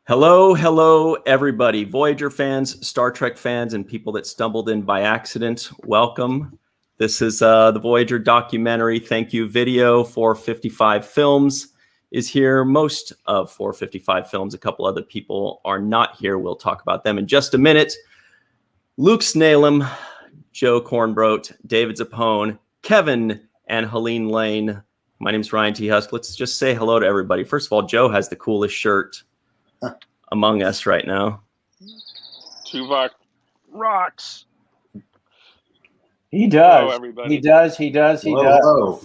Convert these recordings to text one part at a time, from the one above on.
Hello, hello, everybody. Voyager fans, Star Trek fans, and people that stumbled in by accident. Welcome. This is the Voyager documentary thank you video. 455 Films is here. Most of 455 Films. A couple other people are not here. We'll talk about them in just a minute. Luke Snalem, Joe Kornbrot, David Zappone, Kevin, and Helene Lane. My name's Ryan T. Husk. Let's just say hello to everybody. First of all, Joe has the coolest shirt among us right now. Tuvok rocks. He does. Hello, everybody. He does. Hello.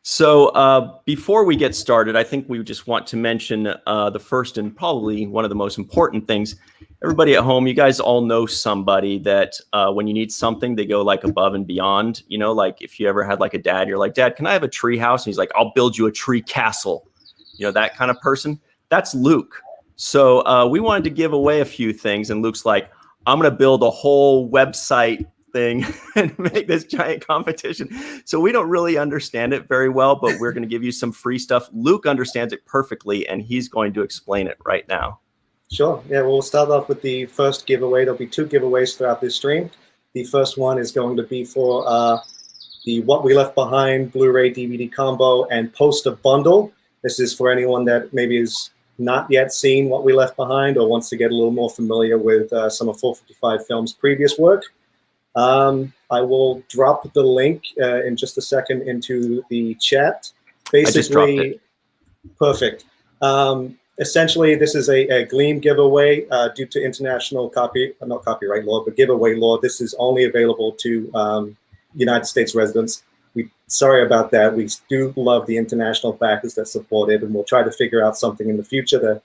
So before we get started, I think we just want to mention the first and probably one of the most important things. Everybody at home, you guys all know somebody that when you need something, they go like above and beyond. You know, like if you ever had like a dad, you're like, Dad, can I have a tree house? And he's like, I'll build you a tree castle. You know, that kind of person. That's Luke. So we wanted to give away a few things. And Luke's like, I'm going to build a whole website thing and make this giant competition. So we don't really understand it very well, but we're going to give you some free stuff. Luke understands it perfectly, and he's going to explain it right now. Sure. Yeah, we'll start off with the first giveaway. There'll be two giveaways throughout this stream. The first one is going to be for the What We Left Behind Blu-ray DVD combo and poster bundle. This is for anyone that maybe has not yet seen What We Left Behind or wants to get a little more familiar with some of 455 Films' previous work. I will drop the link in just a second into the chat. Basically, I just dropped it. Perfect. Essentially, this is a Gleam giveaway due to international not copyright law, but giveaway law. This is only available to United States residents. Sorry about that. We do love the international backers that support it, and we'll try to figure out something in the future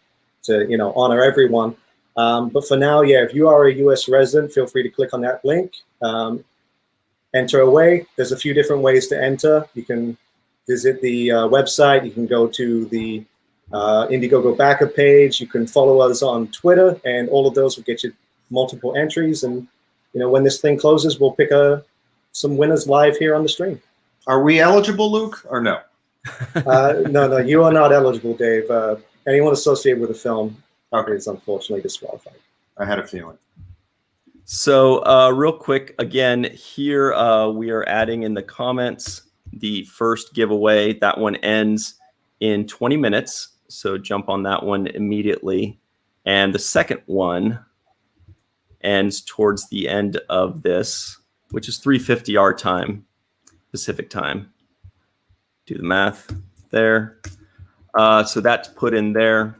to honor everyone. But for now, yeah, if you are a U.S. resident, feel free to click on that link. Enter away. There's a few different ways to enter. You can visit the website. You can go to the Indiegogo backer page. You can follow us on Twitter, and all of those will get you multiple entries. And when this thing closes, we'll pick some winners live here on the stream. Are we eligible, Luke, or no? No, you are not eligible, Dave. Anyone associated with the film is unfortunately disqualified. I had a feeling. So real quick, again, here we are adding in the comments the first giveaway. That one ends in 20 minutes, so jump on that one immediately. And the second one ends towards the end of this, which is 3:50 our time. Pacific time. Do the math there. So that's put in there.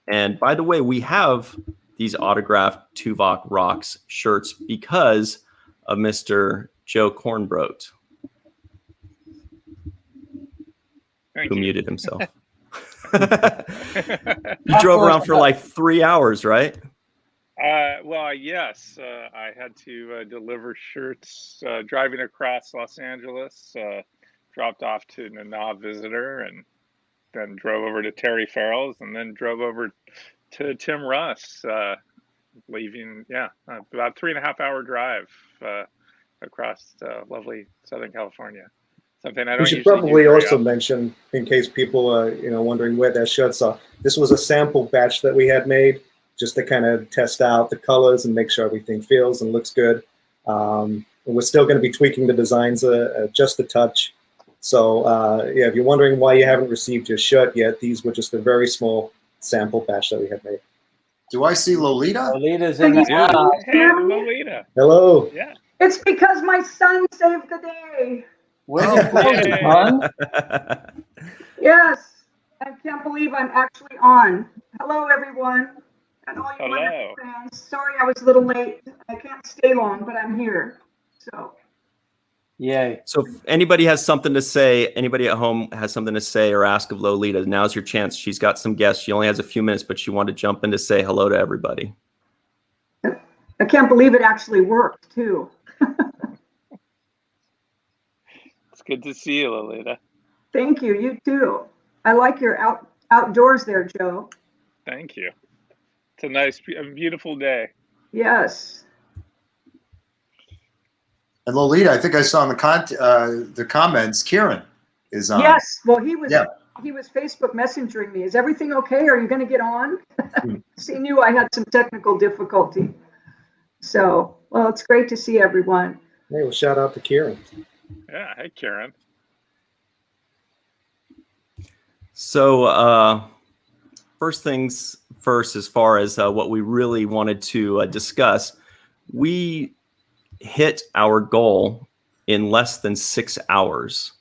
And by the way, we have these autographed Tuvok Rocks shirts because of Mr. Joe Kornbrot, who muted himself. You drove around for like 3 hours, right? Well, yes, I had to deliver shirts driving across Los Angeles, dropped off to Nana Visitor, and then drove over to Terry Farrell's, and then drove over to Tim Russ, leaving, about 3.5-hour drive across lovely Southern California. Something I don't usually do. We should probably also mention, in case people are wondering where their shirts are, this was a sample batch that we had made, just to kind of test out the colors and make sure everything feels and looks good. And we're still going to be tweaking the designs just a touch. So yeah, if you're wondering why you haven't received your shirt yet, these were just a very small sample batch that we had made. Do I see Lolita? Lolita's in the house. Hey, Lolita. Hello. Yeah. It's because my son saved the day. Son? Yes. I can't believe I'm actually on. Hello, everyone. And all you wonderful fans. Sorry I was a little late. I can't stay long, but I'm here. So. Yay. So if anybody has something to say, anybody at home has something to say or ask of Lolita, now's your chance. She's got some guests. She only has a few minutes, but she wanted to jump in to say hello to everybody. I can't believe it actually worked, too. It's good to see you, Lolita. Thank you. You, too. I like your outdoors there, Joe. Thank you. It's a nice, beautiful day. Yes. And Lolita, I think I saw in the comments, Kieran is on. Yes. Well, he was he was Facebook messengering me. Is everything okay? Are you going to get on? He knew I had some technical difficulty. So, well, it's great to see everyone. Hey, well, shout out to Kieran. Yeah. Hey, Karen. So, first things first, as far as what we really wanted to discuss, we hit our goal in less than 6 hours.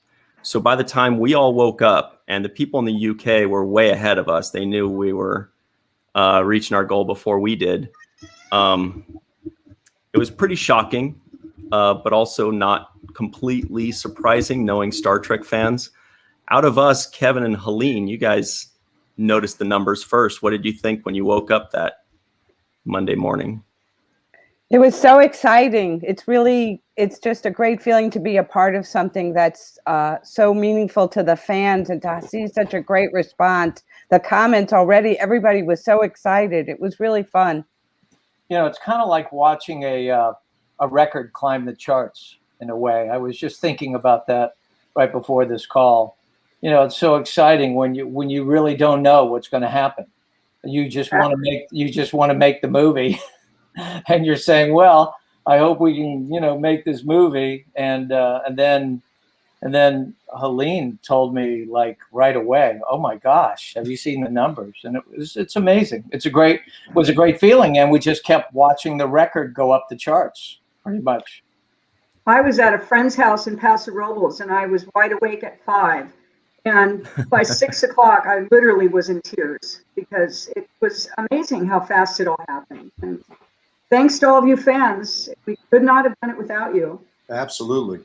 So by the time we all woke up, and the people in the UK were way ahead of us, they knew we were reaching our goal before we did. It was pretty shocking, but also not completely surprising, knowing Star Trek fans. Out of us, Kevin and Helene, you guys noticed the numbers first. What did you think when you woke up that Monday morning? It was so exciting. It's just a great feeling to be a part of something that's so meaningful to the fans, and to see such a great response. The comments already, everybody was so excited. It was really fun. You know, it's kind of like watching a record climb the charts in a way. I was just thinking about that right before this call. You know, it's so exciting when you really don't know what's going to happen. You just want to make the movie, and you're saying, "Well, I hope we can, make this movie." And then Helene told me like right away, "Oh my gosh, have you seen the numbers?" And it's amazing. It was a great feeling, and we just kept watching the record go up the charts pretty much. I was at a friend's house in Paso Robles, and I was wide awake at 5. And by 6 o'clock, I literally was in tears because it was amazing how fast it all happened. And thanks to all of you fans. We could not have done it without you. Absolutely.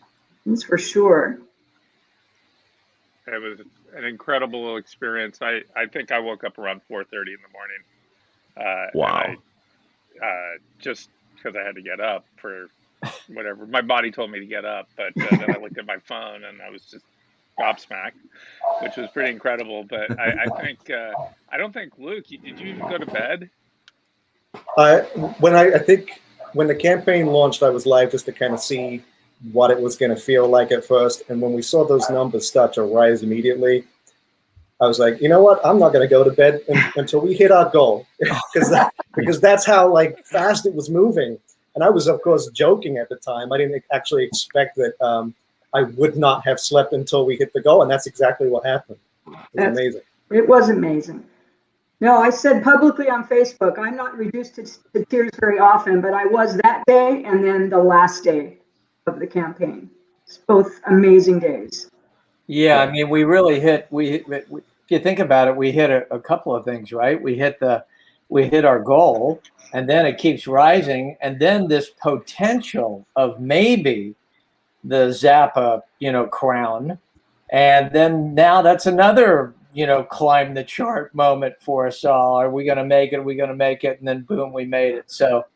That's for sure. It was an incredible experience. I think I woke up around 4:30 in the morning. Wow. Just because I had to get up for whatever. My body told me to get up, but then I looked at my phone and I was just gobsmacked, which was pretty incredible. But I think, I don't think, Luke, did you even go to bed? I think when the campaign launched, I was live just to kind of see what it was going to feel like at first. And when we saw those numbers start to rise immediately, I was like, you know what? I'm not going to go to bed until we hit our goal, because that's how like fast it was moving. And I was, of course, joking at the time. I didn't actually expect that I would not have slept until we hit the goal, and that's exactly what happened. It was amazing. It was amazing. No, I said publicly on Facebook, I'm not reduced to tears very often, but I was that day and then the last day of the campaign. It's both amazing days. Yeah, I mean, we really hit. If you think about it, we hit a couple of things, right? We hit our goal, and then it keeps rising, and then this potential of maybe the Zappa, crown, and then now that's another, climb the chart moment for us all. Are we going to make it? Are we going to make it? And then boom, we made it. So,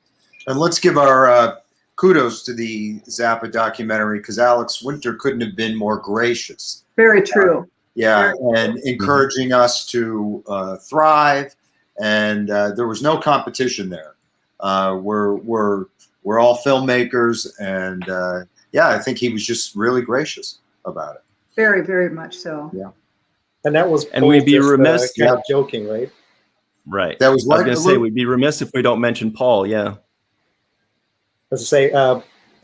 and let's give our kudos to the Zappa documentary, because Alex Winter couldn't have been more gracious. Very true. And encouraging us to thrive, and there was no competition there. We're all filmmakers, and I think he was just really gracious about it. Very, very much so. Yeah. And that was, and we'd be remiss, kind of joking, right? Right. That was I was going to say we'd be remiss if we don't mention Paul. Yeah. As I say,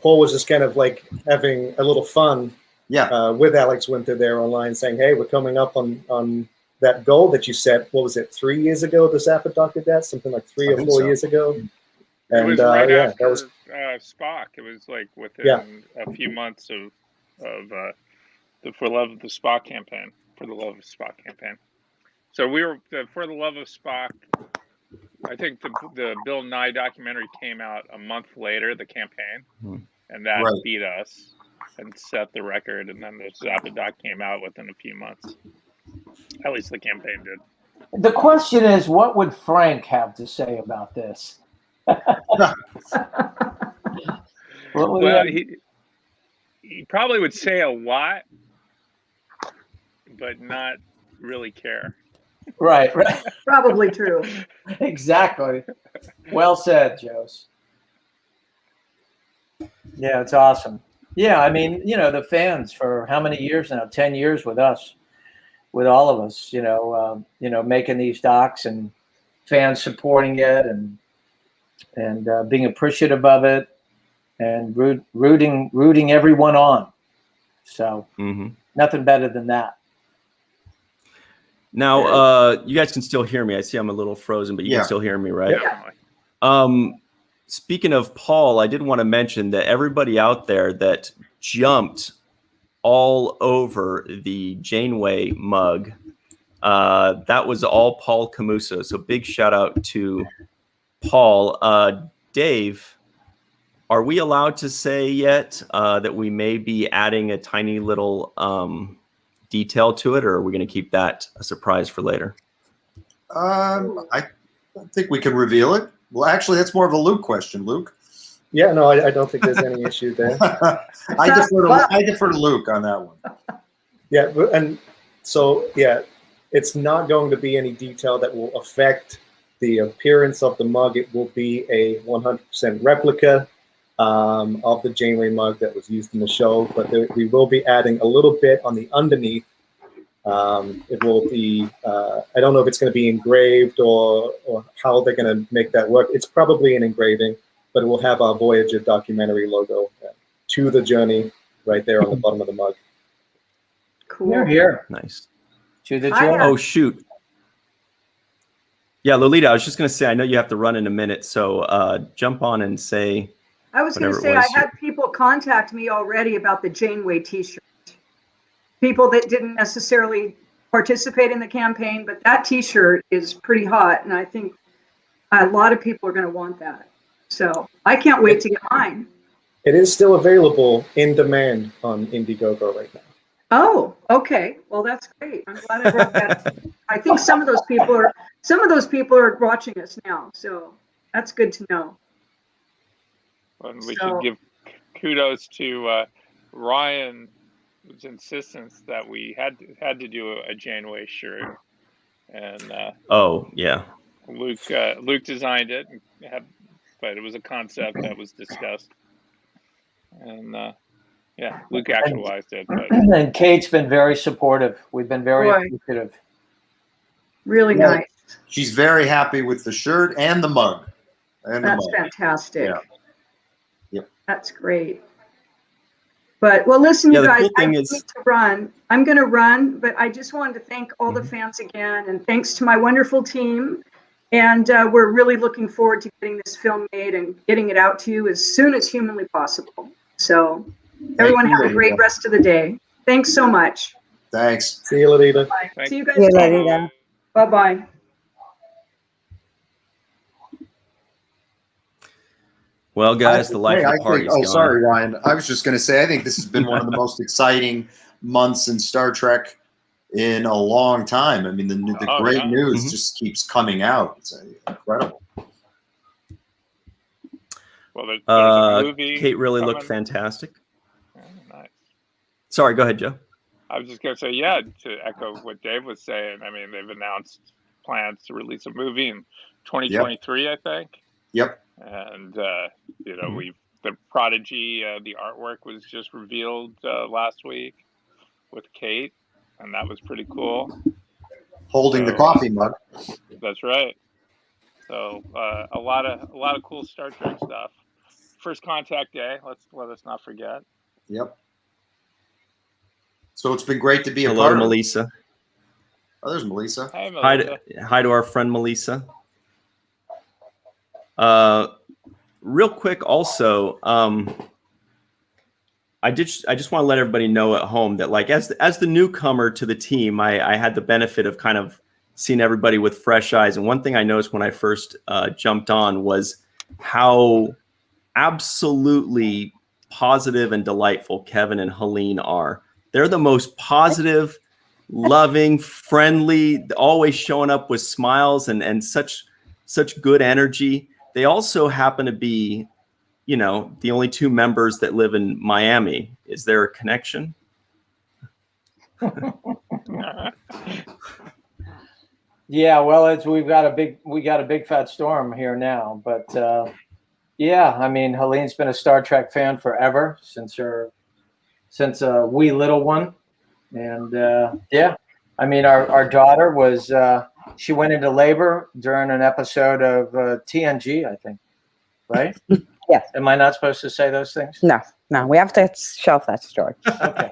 Paul was just kind of like having a little fun. Yeah. With Alex Winter there online, saying, "Hey, we're coming up on that goal that you set. What was it? 3 years ago, the Zappa doc did that, something like 3 or 4 years ago." And it was right after that was Spock. It was like within a few months of the For the Love of Spock campaign. So we were For the Love of Spock. I think the Bill Nye documentary came out a month later, the campaign, and that beat us and set the record. And then the Zappa doc came out within a few months. At least the campaign did. The question is, what would Frank have to say about this? Well, he probably would say a lot, but not really care. Right. Probably true. Exactly. Well said, Jose. Yeah, it's awesome. Yeah, I mean, the fans for how many years now? 10 years with us. with all of us, making these docs and fans supporting it and being appreciative of it and rooting everyone on. So nothing better than that. Now, you guys can still hear me. I see I'm a little frozen, but you can still hear me, right? Yeah. Speaking of Paul, I did want to mention that everybody out there that jumped all over the Janeway mug, that was all Paul Camuso. So big shout out to Paul. Dave, are we allowed to say yet that we may be adding a tiny little detail to it, or are we going to keep that a surprise for later? I think we can reveal it. Well, actually, that's more of a Luke question. Luke? Yeah, no, I don't think there's any issue there. I defer to Luke on that one. Yeah, and so, yeah, it's not going to be any detail that will affect the appearance of the mug. It will be a 100% replica of the Janeway mug that was used in the show, but we will be adding a little bit on the underneath. It will be, I don't know if it's going to be engraved or how they're going to make that work. It's probably an engraving, but it will have our Voyager documentary logo to the journey right there on the bottom of the mug. Cool. Here. Nice. To the journey. Oh, shoot. Yeah, Lolita, I was just going to say, I know you have to run in a minute, so jump on and say. I was going to say, I had people contact me already about the Janeway t-shirt. People that didn't necessarily participate in the campaign, but that t-shirt is pretty hot, and I think a lot of people are going to want that. So I can't wait to get mine. It is still available in demand on Indiegogo right now. Oh, okay. Well, that's great. I'm glad I wrote that. I think some of those people are watching us now, so that's good to know. And we should give kudos to Ryan's insistence that we had to do a Janeway shirt, and Luke designed it, but it was a concept that was discussed, and Luke actualized it. But. And Kate's been very supportive. We've been very appreciative. Really nice. She's very happy with the shirt and the mug. That's fantastic. Yeah. Yep. That's great. But well, listen, you guys, cool I need to run. I'm going to run, but I just wanted to thank all the fans again, and thanks to my wonderful team. And we're really looking forward to getting this film made and getting it out to you as soon as humanly possible. So everyone have a great rest of the day. Thanks so much. Thanks. See you, Lolita. Bye. See you guys tomorrow. Bye-bye. Well, guys, the life of the party is gone. Sorry, Ryan. I was just going to say, I think this has been one of the most exciting months in Star Trek in a long time. I mean, the great news just keeps coming out. It's incredible. Well, there's a movie Kate really looked fantastic. Nice. Sorry, go ahead, Joe. I was just going to say, to echo what Dave was saying. I mean, they've announced plans to release a movie in 2023, I think. Yep. And the Prodigy, the artwork was just revealed last week with Kate, and that was pretty cool. Holding the coffee mug. That's right. So a lot of cool Star Trek stuff. First Contact Day. Let us not forget. Yep. So it's been great to be a part of. Hello, Melissa. Oh, there's Melissa. Hi, Melissa. Hi to our friend Melissa. Real quick, also, I just want to let everybody know at home that, like, as the newcomer to the team, I had the benefit of kind of seeing everybody with fresh eyes. And one thing I noticed when I first jumped on was how absolutely positive and delightful Kevin and Helene are. They're the most positive, loving, friendly, always showing up with smiles and such good energy. They also happen to be, the only two members that live in Miami. Is there a connection? Yeah, well, we got a big fat storm here now, but I mean, Helene's been a Star Trek fan forever since a wee little one, and I mean, our daughter was, she went into labor during an episode of TNG, I think, right? Yes. Am I not supposed to say those things? No, we have to shelf that story. Okay.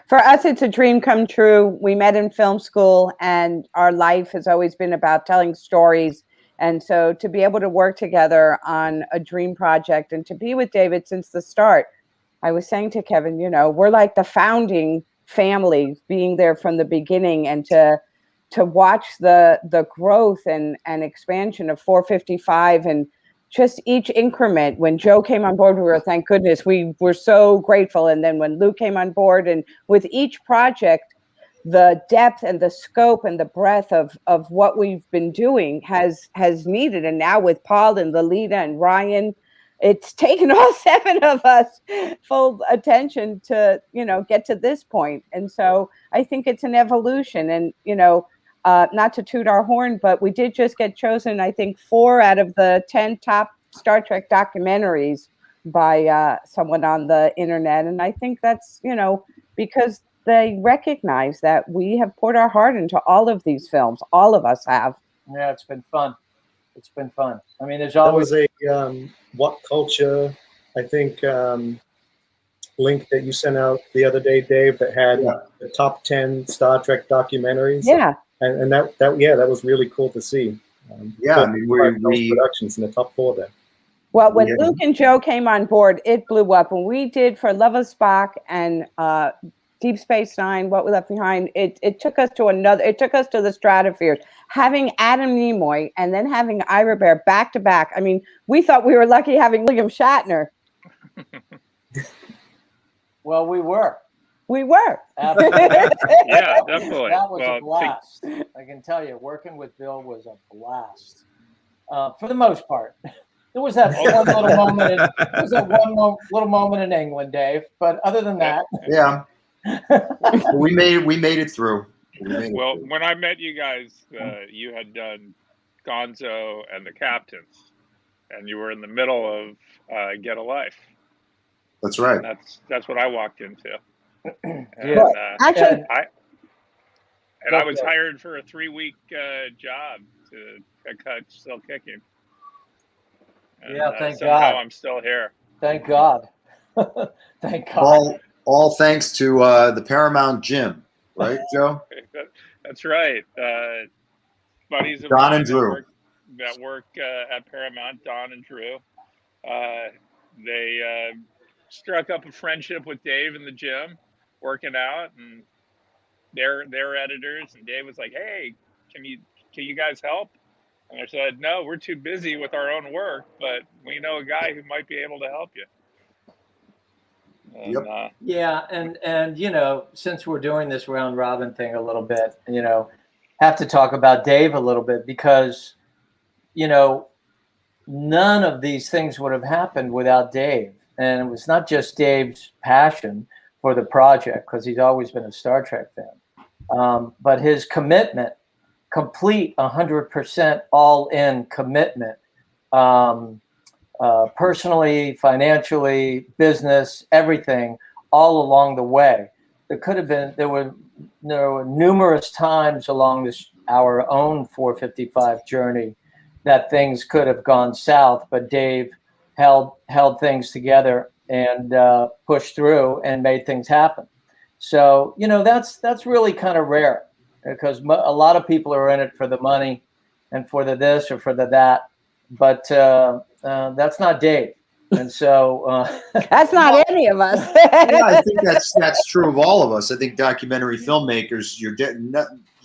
For us, it's a dream come true. We met in film school, and our life has always been about telling stories. And so to be able to work together on a dream project and to be with David since the start, I was saying to Kevin, you know, we're like the founding family, being there from the beginning, and to watch the growth and expansion of 455 and just each increment. When Joe came on board, we were, thank goodness, we were so grateful. And then when Lou came on board, and with each project, the depth and the scope and the breadth of what we've been doing has needed. And now with Paul and Lolita and Ryan, it's taken all 7 of us full attention to, you know, get to this point. And so I think it's an evolution. And, you know, not to toot our horn, but we did just get chosen, I think, 4 out of the 10 top Star Trek documentaries by someone on the internet. And I think that's, you know, because they recognize that we have poured our heart into all of these films. All of us have. Yeah, it's been fun. It's been fun. I mean, there's There always was a What Culture, I think, link that you sent out the other day, Dave, that had the top 10 Star Trek documentaries. Yeah. And that was really cool to see. I mean, we productions in the top 4 there. Well, when Luke and Joe came on board, it blew up. When we did For Love of Spock and Deep Space Nine, What We Left Behind, it took us to the stratosphere. Having Adam Nimoy and then having Ira Bear back to back. I mean, we thought we were lucky having William Shatner. Well, we were. We were. Absolutely. Yeah, definitely. That was a blast. I can tell you, working with Bill was a blast. For the most part. There was that one little moment. There was that little moment in England, Dave. But other than that, we made it through. When I met you guys, you had done Gonzo and the Captains, and you were in the middle of Get a Life. That's right. And that's what I walked into. And, actually, I was hired for a 3-week job to cut Still Kicking. And, thank somehow God. I'm still here. Thank God. Thank God. All thanks to the Paramount Gym, right, Joe? That's right. Buddies of Don mine and Drew that work at Paramount, Don and Drew. They struck up a friendship with Dave in the gym, working out, and they're editors. And Dave was like, "Hey, can you guys help?" And I said, "No, we're too busy with our own work, but we know a guy who might be able to help you." And, and you know, since we're doing this round robin thing a little bit, you know, have to talk about Dave a little bit, because, you know, none of these things would have happened without Dave. And it was not just Dave's passion for the project, because he's always been a Star Trek fan, but his commitment, complete 100% all-in commitment, personally, financially, business, everything, all along the way. There were numerous times along our own 455 journey that things could have gone south, but Dave held things together and pushed through and made things happen. So, you know, that's really kind of rare, because a lot of people are in it for the money and for the this or for the that, but that's not Dave. And so that's not any of us. I think that's true of all of us. I think documentary filmmakers, you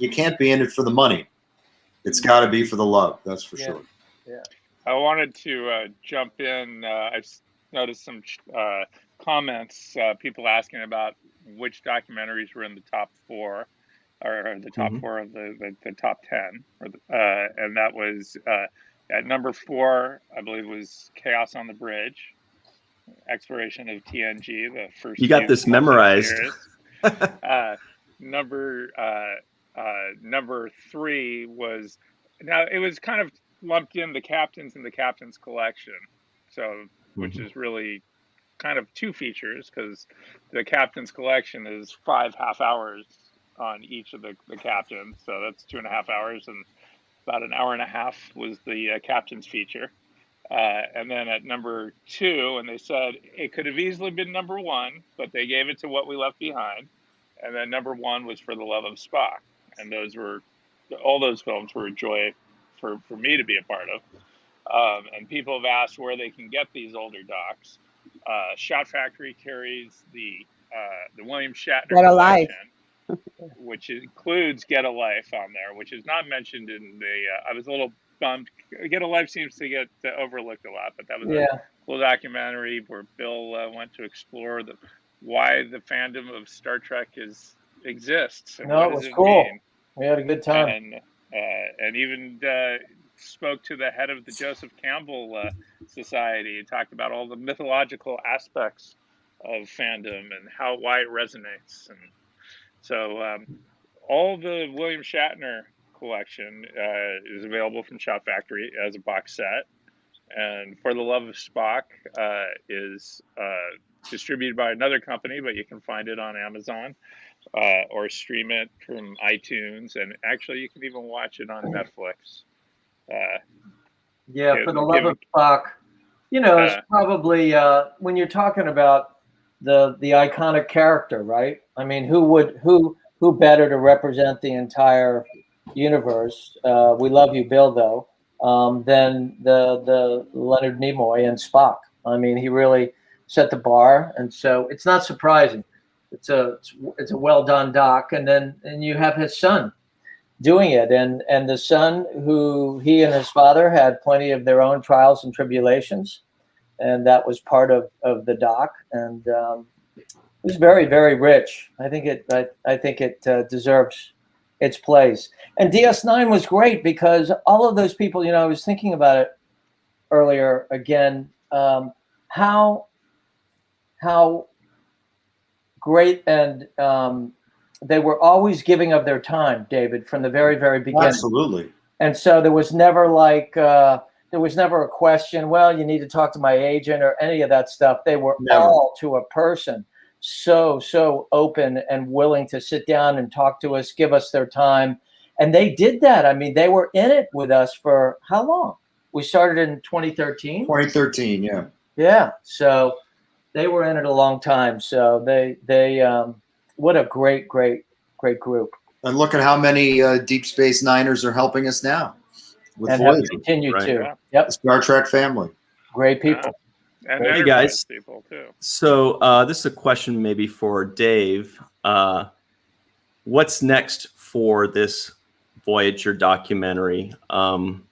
can't be in it for the money. It's got to be for the love. That's for sure. Yeah. I wanted to jump in. I've noticed some comments, people asking about which documentaries were in the top 4, or the top 4 of the top 10, and that was at number 4, I believe, was Chaos on the Bridge, exploration of TNG, the first. You got this memorized. Number 3 was, now it was kind of lumped in the Captains and the Captains Collection, so which is really kind of 2 features because the captain's collection is 5 half hours on each of the captains. So that's 2.5 hours, and about an hour and a half was the captain's feature. And then at number 2, and they said it could have easily been number 1, but they gave it to What We Left Behind. And then number 1 was For the Love of Spock. And all those films were a joy for me to be a part of. And people have asked where they can get these older docs. Shot Factory carries the William Shatner Get a Life, which includes Get a Life on there, which is not mentioned in the. I was a little bummed. Get a Life seems to get overlooked a lot, but that was a cool documentary where Bill went to explore why the fandom of Star Trek exists. And No, it was cool. We had a good time, and even spoke to the head of the Joseph Campbell Society and talked about all the mythological aspects of fandom and why it resonates. And so all the William Shatner collection is available from Shot Factory as a box set. And For the Love of Spock is distributed by another company, but you can find it on Amazon or stream it from iTunes. And actually, you can even watch it on Netflix. For the Love of Spock, it's probably when you're talking about the iconic character, right? I mean, who better to represent the entire universe? We love you, Bill, though, than the Leonard Nimoy and Spock. I mean, he really set the bar, and so it's not surprising. It's a well done doc, and you have his son doing it, and the son, who he and his father had plenty of their own trials and tribulations, and that was part of the doc, and it was very, very rich. I think it deserves its place. And DS9 was great because all of those people, I was thinking about it earlier again, how great and they were always giving of their time, David, from the very, very beginning. Absolutely. And so there was never a question, well, you need to talk to my agent or any of that stuff. They were all to a person so open and willing to sit down and talk to us, give us their time. And they did that. I mean, they were in it with us for how long? We started in 2013? 2013, yeah. Yeah. So they were in it a long time. So they what a great group. And look at how many Deep Space Niners are helping us now. And have continued to. Yep. The Star Trek family. Great people. And hey guys. People too. So this is a question maybe for Dave. What's next for this Voyager documentary? Can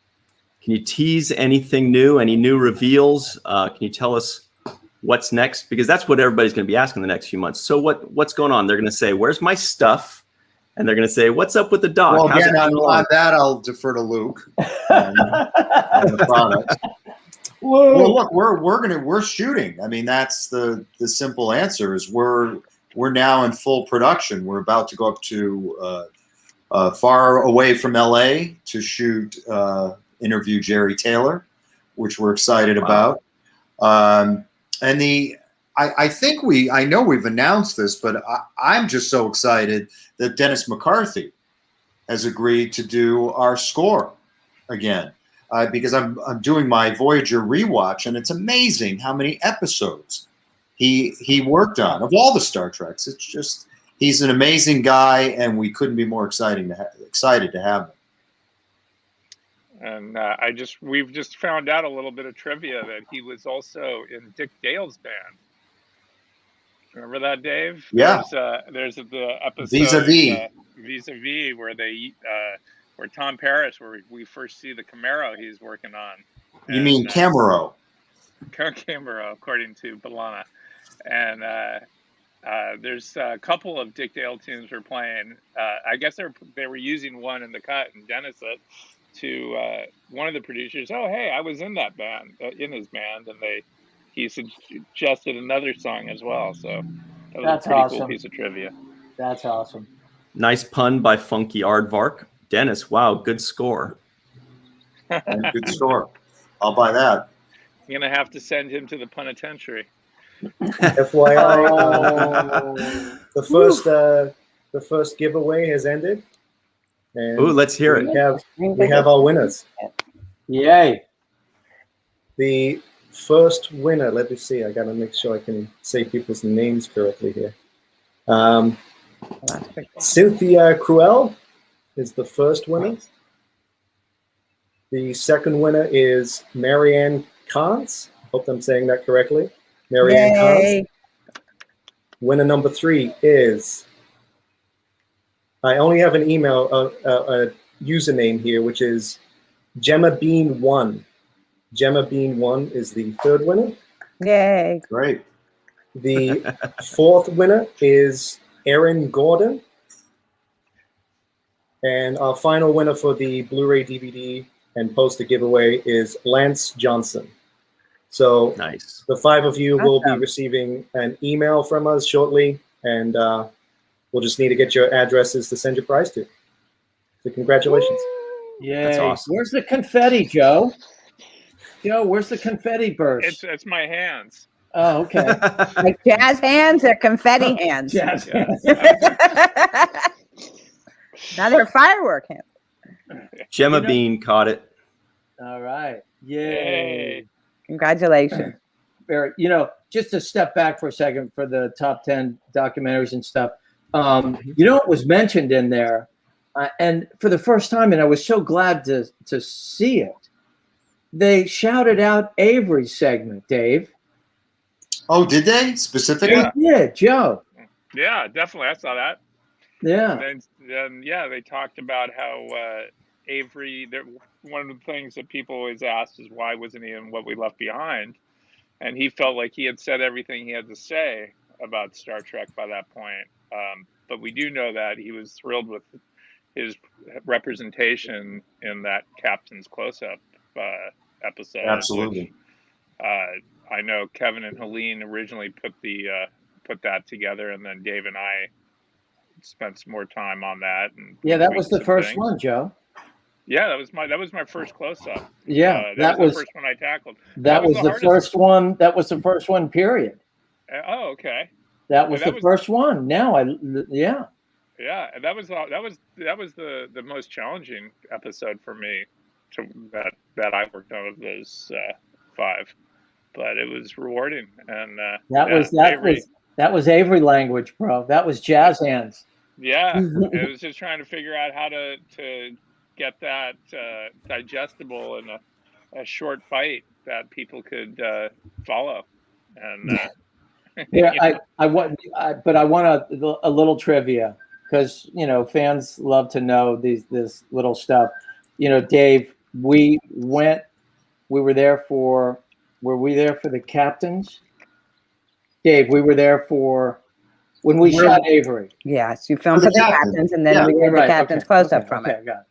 you tease anything new? Any new reveals? Can you tell us what's next? Because that's what everybody's going to be asking the next few months. So what's going on? They're going to say, "Where's my stuff?" And they're going to say, "What's up with the doc?" Well, again, on that, I'll defer to Luke on the product. Well, look, we're shooting. I mean, that's the simple answer. Is we're now in full production. We're about to go up to far away from LA to shoot interview Jerry Taylor, which we're excited about. And I know we've announced this, but I'm just so excited that Dennis McCarthy has agreed to do our score again, because I'm doing my Voyager rewatch, and it's amazing how many episodes he worked on of all the Star Treks. It's just, he's an amazing guy, and we couldn't be more excited to have him. And we've just found out a little bit of trivia that he was also in Dick Dale's band. Remember that, Dave? Yeah. There's the episode Vis-a-Vis where Tom Paris, where we first see the Camaro he's working on. You mean Camaro? Camaro, according to B'Elanna. And there's a couple of Dick Dale tunes we're playing. I guess they were using one in the cut, and Dennis said to one of the producers, "Oh, hey, I was in that band, in his band," and he suggested another song as well. So that was a pretty cool piece of trivia. That's awesome. Nice pun by Funky Aardvark. Dennis, wow, good score. Good score. I'll buy that. You're gonna have to send him to the penitentiary. FYI, Oh. the first giveaway has ended. And Ooh, let's hear it. We have our winners. Yay. The first winner, let me see, I gotta make sure I can say people's names correctly here. Cynthia Cruel is the first winner. The second winner is Marianne Kahns. Hope I'm saying that correctly. Marianne Kahns. Winner number 3 is, I only have an email, a username here, which is Gemma Bean 1. Gemma Bean 1 is the third winner. Yay. Great. The fourth winner is Erin Gordon. And our final winner for the Blu-ray DVD and poster giveaway is Lance Johnson. So Nice. the 5 of you will be receiving an email from us shortly, and we'll just need to get your addresses to send your prize to. So congratulations. Yay. That's awesome. Where's the confetti, Joe? Joe, where's the confetti burst? It's my hands. Oh, okay. Like jazz hands or confetti hands? Jazz hands. Now they're firework hands. Gemma Bean caught it. All right. Yay. Yay. Congratulations. Very, just to step back for a second for the top 10 documentaries and stuff. It was mentioned in there, and for the first time, and I was so glad to see it. They shouted out Avery's segment, Dave. Oh, did they specifically? They did, Joe. Yeah, definitely. I saw that. Yeah. And then they talked about how Avery. One of the things that people always ask is why wasn't he in What We Left Behind? And he felt like he had said everything he had to say about Star Trek by that point. But we do know that he was thrilled with his representation in that Captain's Close-Up episode. Absolutely. Which, I know Kevin and Helene originally put that together, and then Dave and I spent some more time on that. And Yeah, that was the some first things. one, Joe. Yeah, that was my first close-up. Yeah, that was the first one I tackled. That was the first one. That was the first one. Period. Oh, okay. That was the first one. Now, Yeah, and that was the most challenging episode for me that I worked on of those 5, but it was rewarding. And that was Avery language, bro. That was jazz hands. Yeah, it was just trying to figure out how to get that digestible in a short fight that people could follow. And yeah, I want a little trivia, because fans love to know this little stuff. Dave, were we there for the captains? Dave, we were there for when we shot Avery. Yes, you filmed for the captains, and then we did the captain's close-up from it. Got it.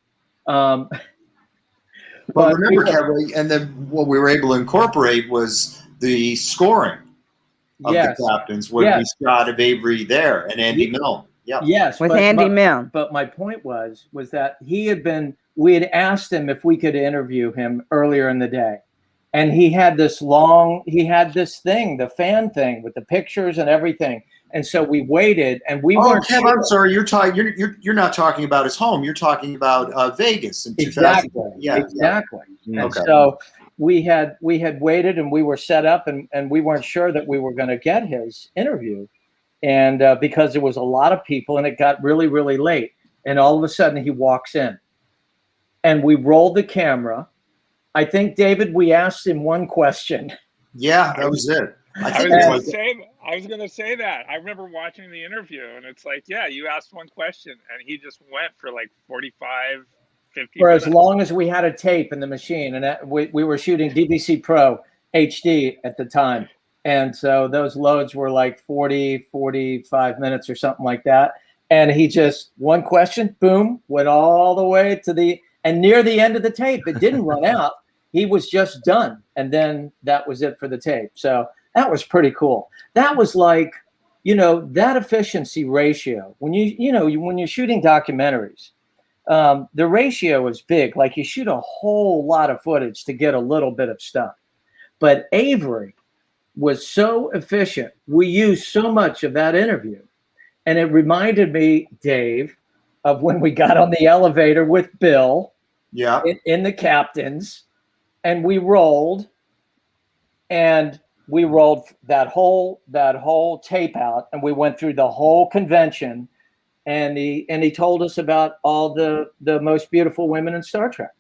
But remember, Kevin, and then what we were able to incorporate was the scoring of the captains when we shot of Avery there and Andy Milne. Yeah. Yes, with Andy Milne. But my point was that we had asked him if we could interview him earlier in the day. And he had this thing, the fan thing with the pictures and everything. And so we waited, and we weren't Kev, sure. I'm sorry. You're not talking about his home. You're talking about Vegas in 2000. Exactly. Yeah. Exactly. Yeah. And so we had waited, and we were set up, and we weren't sure that we were going to get his interview, and because there was a lot of people, and it got really, really late, and all of a sudden he walks in, and we rolled the camera. I think, David, we asked him one question. Yeah, that was it. I was going to say that. I remember watching the interview, and it's like, yeah, you asked one question, and he just went for like 45, 50 For minutes. as long as we had a tape in the machine, and we were shooting DVC Pro HD at the time. And so those loads were like 40, 45 minutes or something like that. And he just, one question, boom, went all the way and near the end of the tape. It didn't run out. He was just done. And then that was it for the tape. So that was pretty cool. That was like, that efficiency ratio. When when you're shooting documentaries, the ratio is big. Like you shoot a whole lot of footage to get a little bit of stuff. But Avery, was so efficient. We used so much of that interview. And it reminded me, Dave, of when we got on the elevator with Bill in the captains, and we rolled that whole tape out, and we went through the whole convention, and he told us about all the most beautiful women in Star Trek.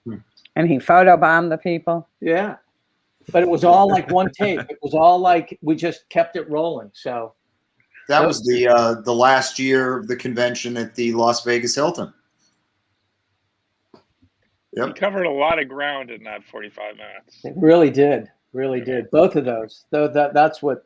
And he photobombed the people. Yeah. But it was all like one tape. It was all like we just kept it rolling. So that was the last year of the convention at the Las Vegas Hilton. Yep. We covered a lot of ground in that 45 minutes. It really did. Really did. Both of those. Though that's what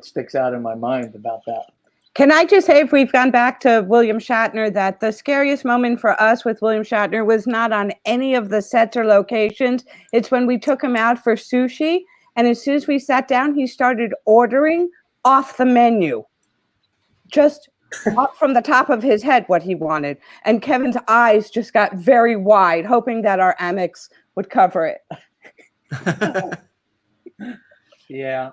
sticks out in my mind about that. Can I just say, if we've gone back to William Shatner, that the scariest moment for us with William Shatner was not on any of the sets or locations. It's when we took him out for sushi. And as soon as we sat down, he started ordering off the menu, just up from the top of his head what he wanted. And Kevin's eyes just got very wide, hoping that our Amex would cover it. Yeah.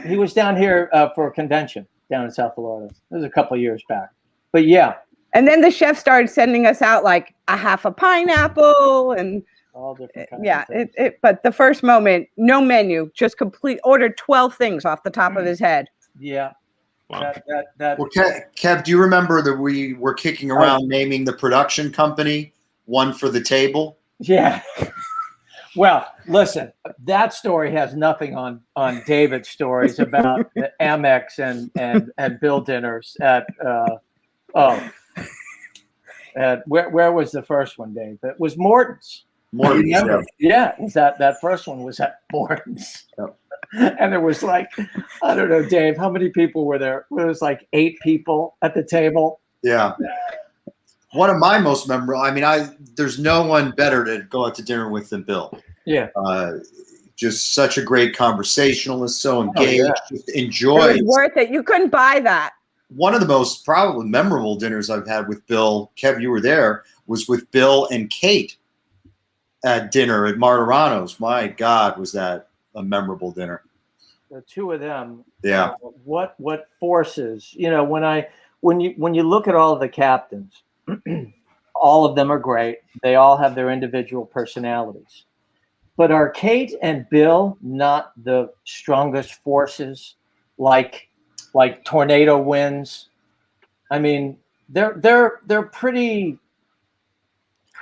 He was down here for a convention down in South Florida. It was a couple of years back. But yeah. And then the chef started sending us out like a half a pineapple and all different kinds of things. But the first moment, no menu, just ordered 12 things off the top of his head. Yeah. Wow. Well, Kev, do you remember that we were kicking around naming the production company One for the Table? Yeah. Well, listen, that story has nothing on David's stories about the Amex and Bill dinners at where was the first one, Dave? It was Morton's. Morton's, yeah. That first one was at Morton's. Yep. And there was like, I don't know, Dave, how many people were there? There was like 8 people at the table. Yeah. One of my most memorable, there's no one better to go out to dinner with than Bill. Yeah. Just such a great conversationalist, so engaged, just enjoyed. It was worth it. You couldn't buy that. One of the most probably memorable dinners I've had with Bill, Kev, you were there, was with Bill and Kate at dinner at Martirano's. My God, was that a memorable dinner. The two of them. Yeah. What forces, when you look at all of the captains, all of them are great. They all have their individual personalities. But are Kate and Bill not the strongest forces like tornado winds? I mean, they're pretty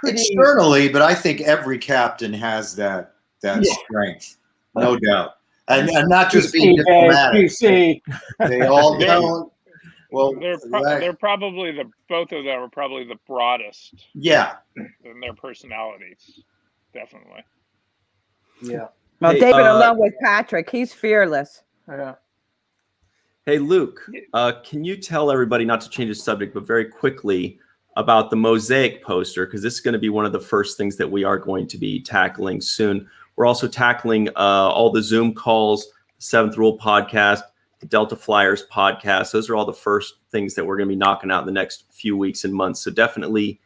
externally, but I think every captain has that strength, no doubt. And not just being diplomatic. They all don't. Well, they're probably both of them are probably the broadest. Yeah. In their personalities, definitely. Yeah. Well, hey, David, along with Patrick, he's fearless. Yeah. Hey, Luke, can you tell everybody, not to change the subject, but very quickly about the Mosaic poster? Because this is going to be one of the first things that we are going to be tackling soon. We're also tackling all the Zoom calls, Seventh Rule podcast, the Delta Flyers podcast. Those are all the first things that we're going to be knocking out in the next few weeks and months. So definitely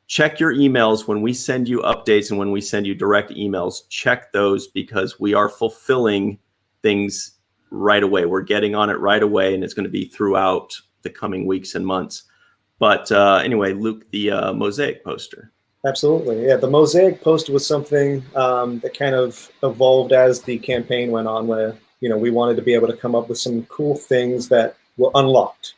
check your emails when we send you updates and when we send you direct emails. Check those because we are fulfilling things right away. We're getting on it right away, and it's going to be throughout the coming weeks and months. But anyway, Luke, the Mosaic poster. Absolutely. Yeah, the Mosaic poster was something that kind of evolved as the campaign went on, where we wanted to be able to come up with some cool things that were unlocked.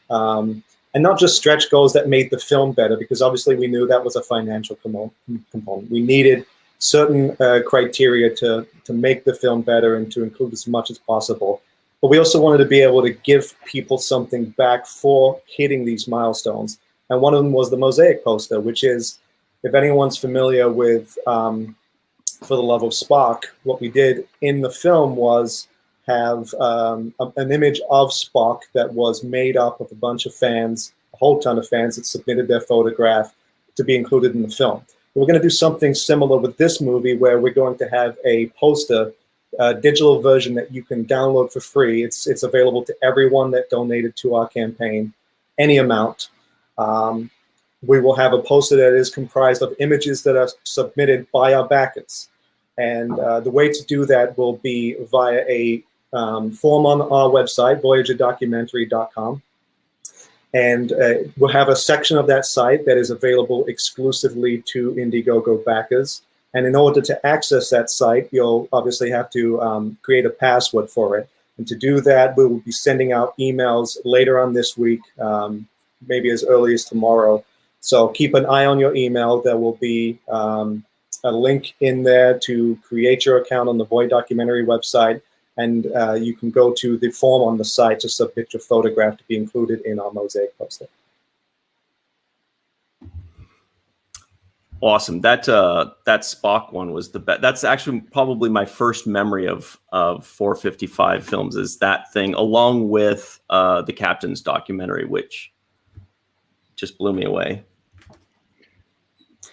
And not just stretch goals that made the film better, because obviously we knew that was a financial component. We needed certain criteria to make the film better and to include as much as possible. But we also wanted to be able to give people something back for hitting these milestones. And one of them was the Mosaic poster, which is, if anyone's familiar with For the Love of Spock, what we did in the film was have an image of Spock that was made up of a bunch of fans, a whole ton of fans that submitted their photograph to be included in the film. We're going to do something similar with this movie, where we're going to have a poster, digital version that you can download for free. It's available to everyone that donated to our campaign, any amount. We will have a poster that is comprised of images that are submitted by our backers. And the way to do that will be via a form on our website, voyagerdocumentary.com. And we'll have a section of that site that is available exclusively to Indiegogo backers. And in order to access that site, you'll obviously have to create a password for it. And to do that, we will be sending out emails later on this week, maybe as early as tomorrow. So keep an eye on your email. There will be a link in there to create your account on the Void Documentary website. And you can go to the form on the site to submit your photograph to be included in our Mosaic poster. Awesome. That Spock one was the best. That's actually probably my first memory of 455 films, is that thing, along with the Captain's documentary, which just blew me away.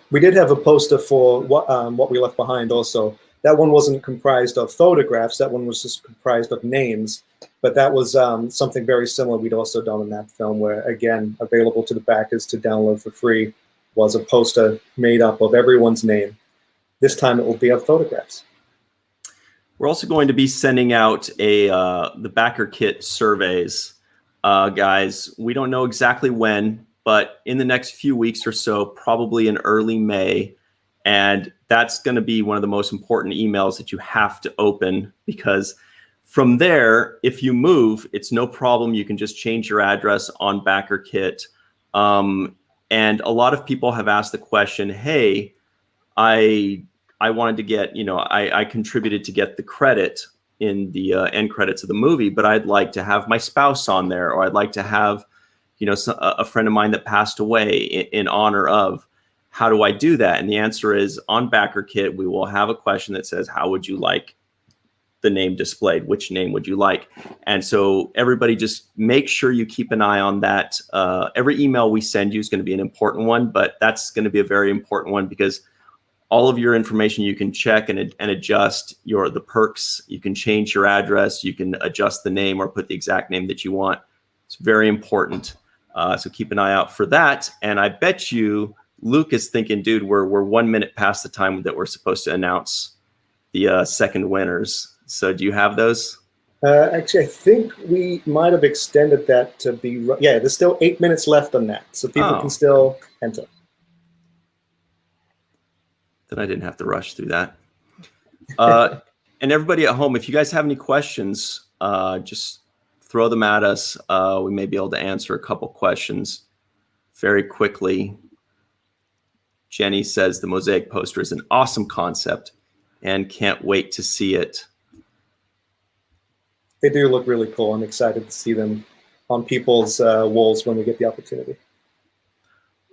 We did have a poster for What We Left Behind also. That one wasn't comprised of photographs. That one was just comprised of names. But that was something very similar we'd also done in that film, where, again, available to the backers to download for free, was a poster made up of everyone's name. This time it will be of photographs. We're also going to be sending out the Backerkit surveys, guys. We don't know exactly when, but in the next few weeks or so, probably in early May. And that's going to be one of the most important emails that you have to open, because from there, if you move, it's no problem. You can just change your address on Backerkit. And a lot of people have asked the question, hey, I wanted to get, I contributed to get the credit in the end credits of the movie, but I'd like to have my spouse on there, or I'd like to have, a friend of mine that passed away in honor of. How do I do that? And the answer is, on Backerkit, we will have a question that says, how would you like the name displayed? Which name would you like? And so everybody just make sure you keep an eye on that. Every email we send you is going to be an important one, but that's going to be a very important one, because all of your information you can check and adjust the perks. You can change your address. You can adjust the name or put the exact name that you want. It's very important. So keep an eye out for that. And I bet you Luke is thinking, dude, we're 1 minute past the time that we're supposed to announce the second winners. So do you have those? Actually, I think we might have extended that to be, yeah, there's still 8 minutes left on that. So people can still enter. Then I didn't have to rush through that. And everybody at home, if you guys have any questions, just throw them at us. We may be able to answer a couple questions very quickly. Jenny says the Mosaic poster is an awesome concept and can't wait to see it. They do look really cool. I'm excited to see them on people's walls when we get the opportunity.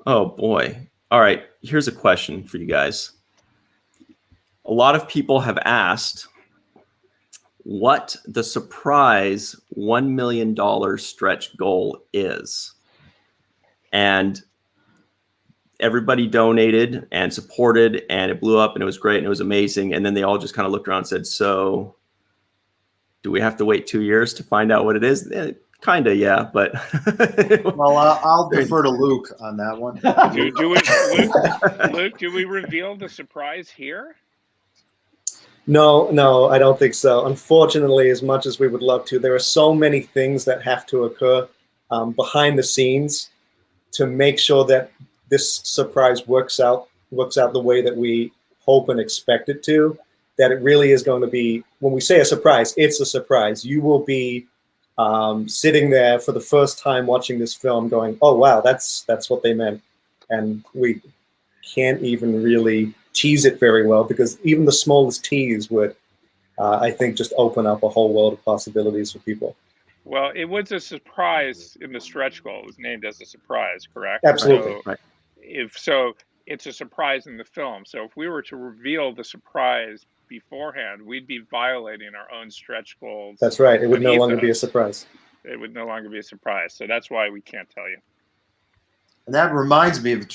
Oh, boy. All right. Here's a question for you guys. A lot of people have asked what the surprise $1 million stretch goal is. And everybody donated and supported, and it blew up, and it was great, and it was amazing. And then they all just kind of looked around and said, so do we have to wait 2 years to find out what it is? Kind of, yeah, but well, I'll defer to Luke on that one. Luke, do we reveal the surprise here? No, I don't think so. Unfortunately, as much as we would love to, there are so many things that have to occur behind the scenes to make sure that this surprise works out the way that we hope and expect it to, that it really is going to be, when we say a surprise, it's a surprise. You will be sitting there for the first time watching this film going, oh, wow, that's what they meant. And we can't even really tease it very well, because even the smallest tease would, I think, just open up a whole world of possibilities for people. Well, it was a surprise in the stretch goal. It was named as a surprise, correct? Absolutely. So, right. If so, it's a surprise in the film. So if we were to reveal the surprise beforehand, we'd be violating our own stretch goals. That's right. It would no longer be a surprise. It would no longer be a surprise. So that's why we can't tell you. And that reminds me of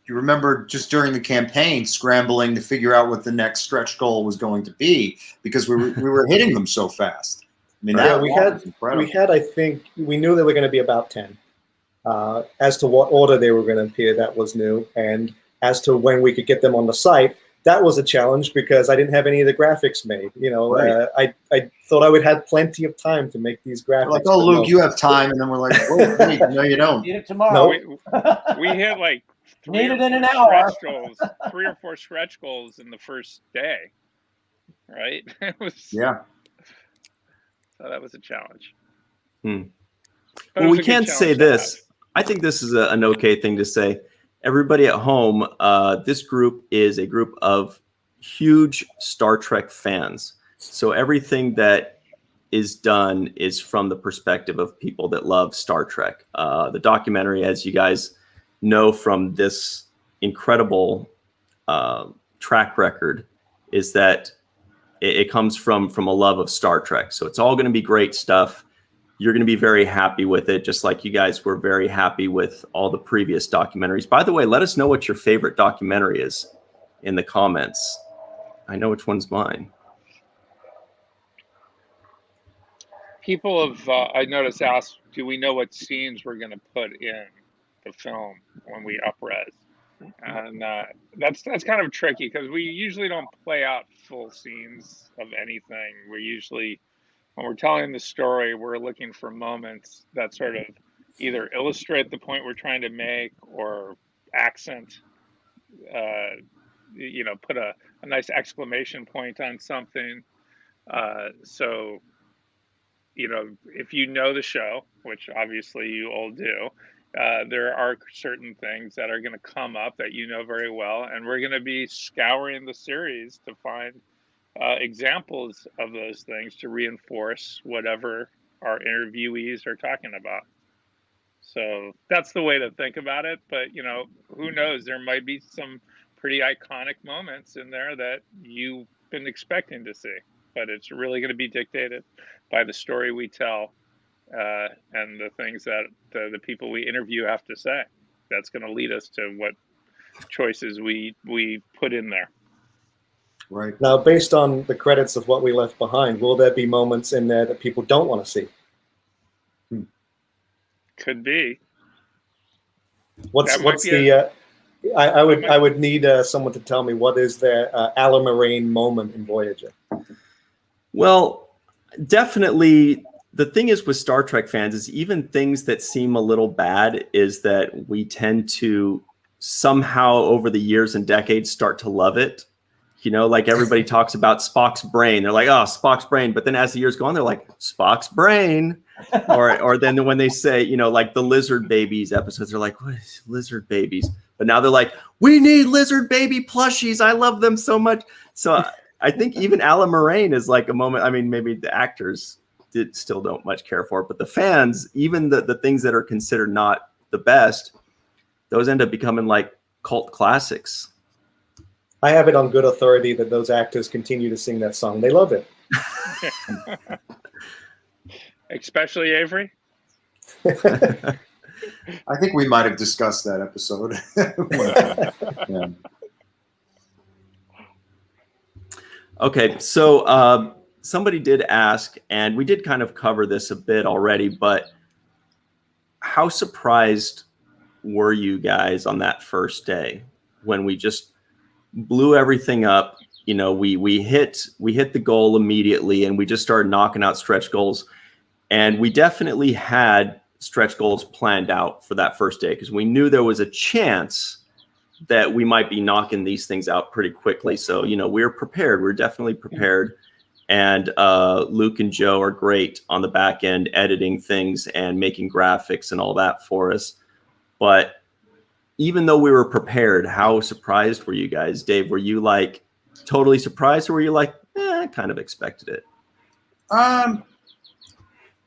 you remember just during the campaign scrambling to figure out what the next stretch goal was going to be, because we were hitting them so fast. I mean, yeah, we had, I think, we knew there were going to be about 10. As to what order they were going to appear, that was new. And as to when we could get them on the site, that was a challenge because I didn't have any of the graphics made. You know, Right. I thought I would have plenty of time to make these graphics. We're like, oh, but Luke, no. you have time. And then we're like, wait, no, you don't. Need it tomorrow. We hit like Need it in an hour. 3 or 4 stretch goals in the first day, right? It was, Yeah. so that was a challenge. Hmm. But it Well, was we a good can't say challenge to this. have. I think this is an okay thing to say. Everybody at home, this group is a group of huge Star Trek fans. So everything that is done is from the perspective of people that love Star Trek. The documentary, as you guys know from this incredible track record, is that it comes from a love of Star Trek. So it's all going to be great stuff. You're going to be very happy with it, just like you guys were very happy with all the previous documentaries. By the way, let us know what your favorite documentary is in the comments. I know which one's mine. People have, I noticed, asked, do we know what scenes we're going to put in the film when we up-res? And that's kind of tricky because we usually don't play out full scenes of anything. We're usually, when we're telling the story, we're looking for moments that sort of either illustrate the point we're trying to make or accent, you know, put a nice exclamation point on something. So, you know, if you know the show, which obviously you all do, there are certain things that are going to come up that you know very well, and we're going to be scouring the series to find examples of those things to reinforce whatever our interviewees are talking about. So that's the way to think about it. But, you know, who knows? There might be some pretty iconic moments in there that you've been expecting to see. But it's really going to be dictated by the story we tell and the things that the people we interview have to say. That's going to lead us to what choices we put in there. Right. Now, based on the credits of what we left behind, will there be moments in there that people don't want to see? Could be. What's the? I would need someone to tell me what is their Ala Moraine moment in Voyager. Well, definitely. The thing is with Star Trek fans is even things that seem a little bad is that we tend to somehow over the years and decades start to love it. You know, like everybody talks about Spock's brain. They're like, oh, Spock's brain. But then as the years go on, they're like, Spock's brain. Or then when they say, you know, like the lizard babies episodes, they're like, what is lizard babies? But now they're like, we need lizard baby plushies. I love them so much. So I think even Ala Moraine is like a moment. I mean, maybe the actors still don't much care for it, but the fans, even the things that are considered not the best, those end up becoming like cult classics. I have it on good authority that those actors continue to sing that song. They love it. Especially Avery. I think we might have discussed that episode. Yeah. Okay, so somebody did ask, and we did kind of cover this a bit already, but how surprised were you guys on that first day when we just blew everything up? You know, we hit the goal immediately, and we just started knocking out stretch goals. And we definitely had stretch goals planned out for that first day because we knew there was a chance that we might be knocking these things out pretty quickly. So, you know, we're prepared. We're definitely prepared. And Luke and Joe are great on the back end, editing things and making graphics and all that for us. But even though we were prepared, how surprised were you guys? Dave, were you like totally surprised, or were you like, kind of expected it?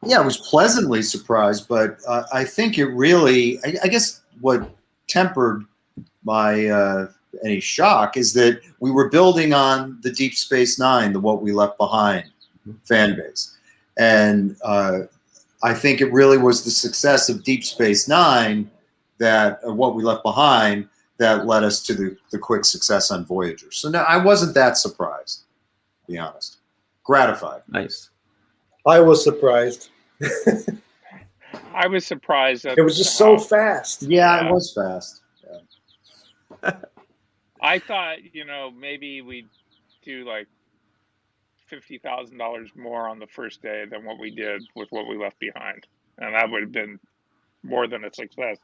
Yeah, I was pleasantly surprised, but I think it really, I guess what tempered my any shock is that we were building on the Deep Space Nine, the What We Left Behind fan base. And I think it really was the success of Deep Space Nine that What We Left Behind that led us to the quick success on Voyager. So no, I wasn't that surprised, to be honest. Gratified. Nice. I was surprised. I was surprised. It was just so fast. Yeah, it was fast. Yeah. I thought, maybe we'd do like $50,000 more on the first day than what we did with what we left behind, and that would have been more than a success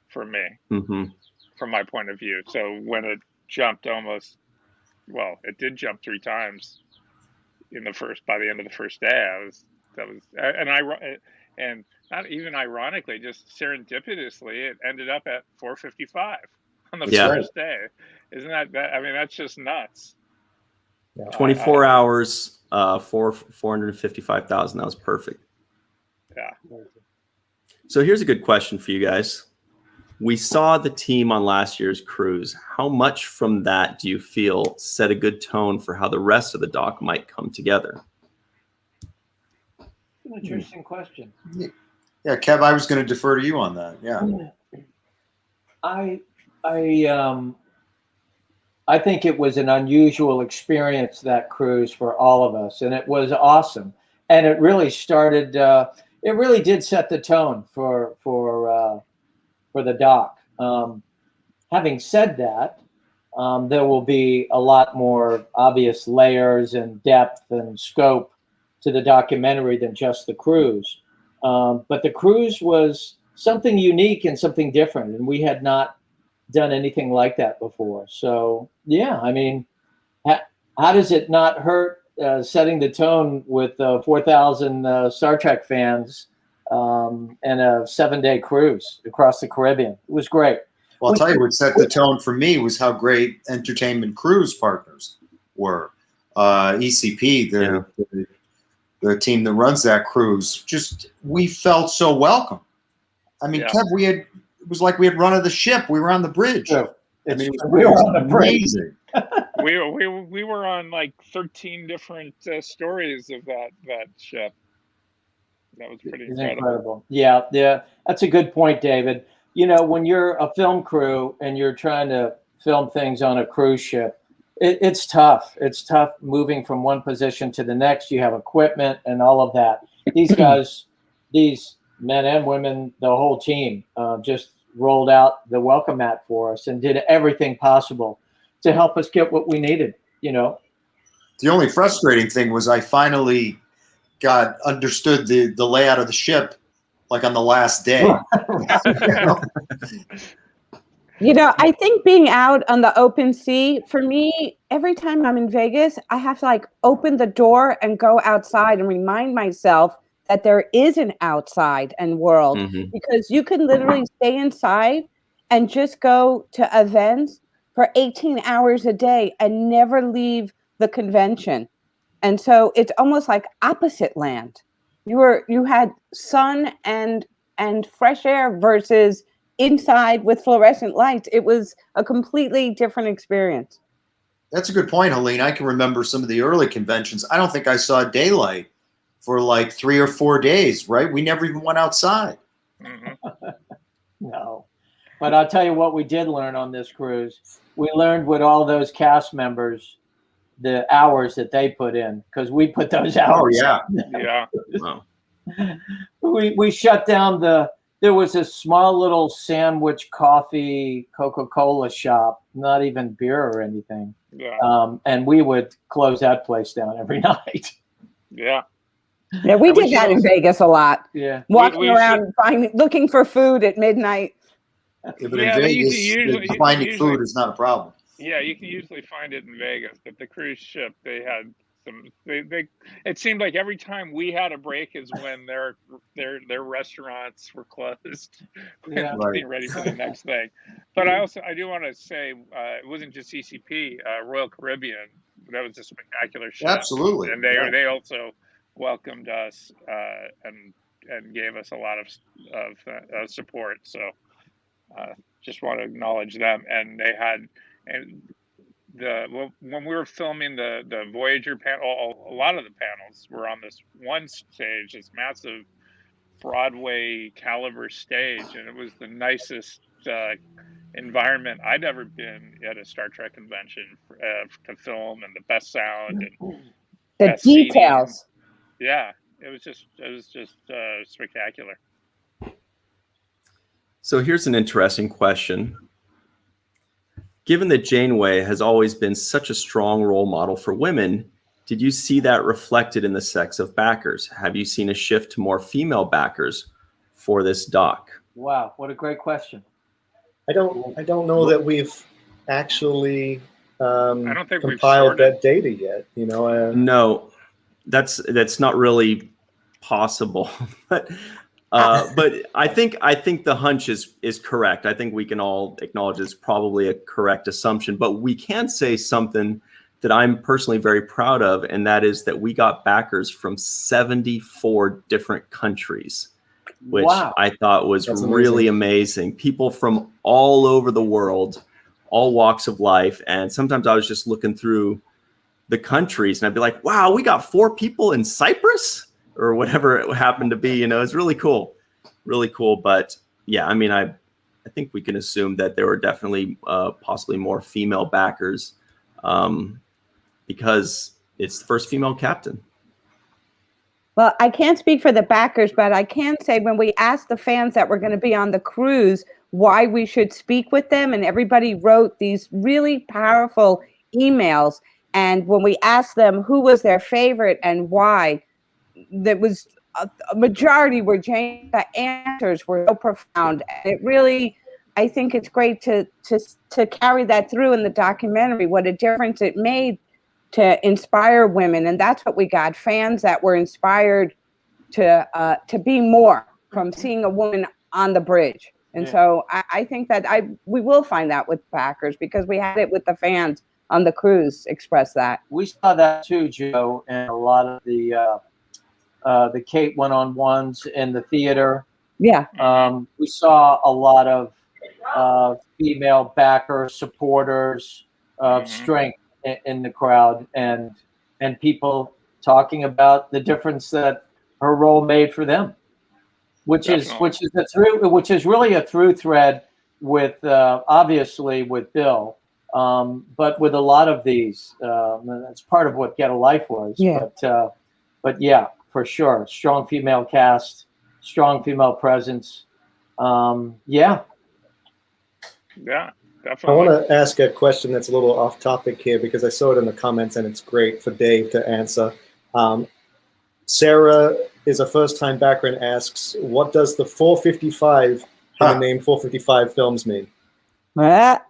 for me, from my point of view. So when it jumped it did jump 3 times by the end of the first day. And not even ironically, just serendipitously, it ended up at 455 on the first day. Isn't that? I mean, that's just nuts. 24 hours, 455,000. That was perfect. Yeah. So here's a good question for you guys. We saw the team on last year's cruise. How much from that do you feel set a good tone for how the rest of the doc might come together? An interesting question. Yeah, Kev, I was going to defer to you on that. Yeah. I think it was an unusual experience, that cruise, for all of us, and it was awesome. And it really started. It really did set the tone for the doc. Having said that, there will be a lot more obvious layers and depth and scope to the documentary than just the cruise. But the cruise was something unique and something different, and we had not done anything like that before. So yeah, I mean, how does it not hurt setting the tone with 4,000 Star Trek fans and a 7-day cruise across the Caribbean? It was great. Well, I'll tell you what set the tone for me was how great Entertainment Cruise partners were. ECP, the team that runs that cruise, we felt so welcome. I mean, Kev, it was like we had run of the ship. We were on the bridge. Yeah. We were on the bridge. we were on like 13 different stories of that ship. That was pretty incredible. Yeah, that's a good point, David. When you're a film crew and you're trying to film things on a cruise ship, it's tough. It's tough moving from one position to the next. You have equipment and all of that. These guys, these men and women, the whole team, just rolled out the welcome mat for us and did everything possible to help us get what we needed. The only frustrating thing was I finally understood the layout of the ship, like on the last day. I think being out on the open sea, for me, every time I'm in Vegas, I have to open the door and go outside and remind myself that there is an outside and world, because you can literally stay inside and just go to events for 18 hours a day and never leave the convention. And so it's almost like opposite land. You had sun and fresh air versus inside with fluorescent lights. It was a completely different experience. That's a good point, Helene. I can remember some of the early conventions. I don't think I saw daylight for like 3 or 4 days, right? We never even went outside. No. But I'll tell you what we did learn on this cruise. We learned with all those cast members, the hours that they put in, because we put those hours. Oh, yeah. Yeah. Wow. We shut down there was a small little sandwich, coffee, Coca-Cola shop, not even beer or anything. Yeah. And we would close that place down every night. Yeah. Yeah, we did that in Vegas a lot. Yeah. Walking around looking for food at midnight. Yeah, but in Vegas, finding food is not a problem. Yeah, you can usually find it in Vegas, but the cruise ship, they had some. It seemed like every time we had a break is when their restaurants were closed, getting ready for the next thing. But I do want to say it wasn't just ECP, Royal Caribbean. That was a spectacular ship. Absolutely, and they also welcomed us and gave us a lot of support. So just want to acknowledge them. And they had when we were filming the Voyager panel, a lot of the panels were on this one stage, this massive Broadway caliber stage, and it was the nicest environment I'd ever been at a Star Trek convention to film, and the best sound and the details. Seating. Yeah, it was just spectacular. So here's an interesting question. given that Janeway has always been such a strong role model for women, did you see that reflected in the sex of backers? Have you seen a shift to more female backers for this doc? Wow, what a great question. I don't know that we've actually I don't think we've compiled sorted. that data yet. You know, No, that's not really possible. But I think the hunch is correct. I think we can all acknowledge it's probably a correct assumption. But we can say something that I'm personally very proud of, and that is that we got backers from 74 different countries, which Wow. I thought was That's really amazing. People from all over the world, all walks of life. And sometimes I was just looking through the countries and I'd be like, wow, we got 4 people in Cyprus or whatever it happened to be. You know, it's really cool. Really cool. But yeah, I mean, I think we can assume that there were definitely possibly more female backers because it's the first female captain. Well, I can't speak for the backers, but I can say when we asked the fans that were going to be on the cruise why we should speak with them, and everybody wrote these really powerful emails. And when we asked them who was their favorite and why, there was a majority were Jane. The answers were so profound. And it really, I think it's great to carry that through in the documentary, what a difference it made to inspire women. And that's what we got, fans that were inspired to be more from seeing a woman on the bridge. And so I think that we will find that with backers because we had it with the fans on the cruise express that. We saw that too, Joe, and a lot of the Kate one-on-ones in the theater. Yeah. We saw a lot of female backers, supporters of strength in the crowd, and people talking about the difference that her role made for them, which is really a through thread with obviously with Bill, but with a lot of these, that's part of what Get a Life was. Yeah. But yeah, for sure, strong female cast, strong female presence. Yeah. Definitely. I want to ask a question that's a little off topic here because I saw it in the comments and it's great for Dave to answer. Sarah is a first-time backer and asks, what does the 455 in the name 455 Films mean? What?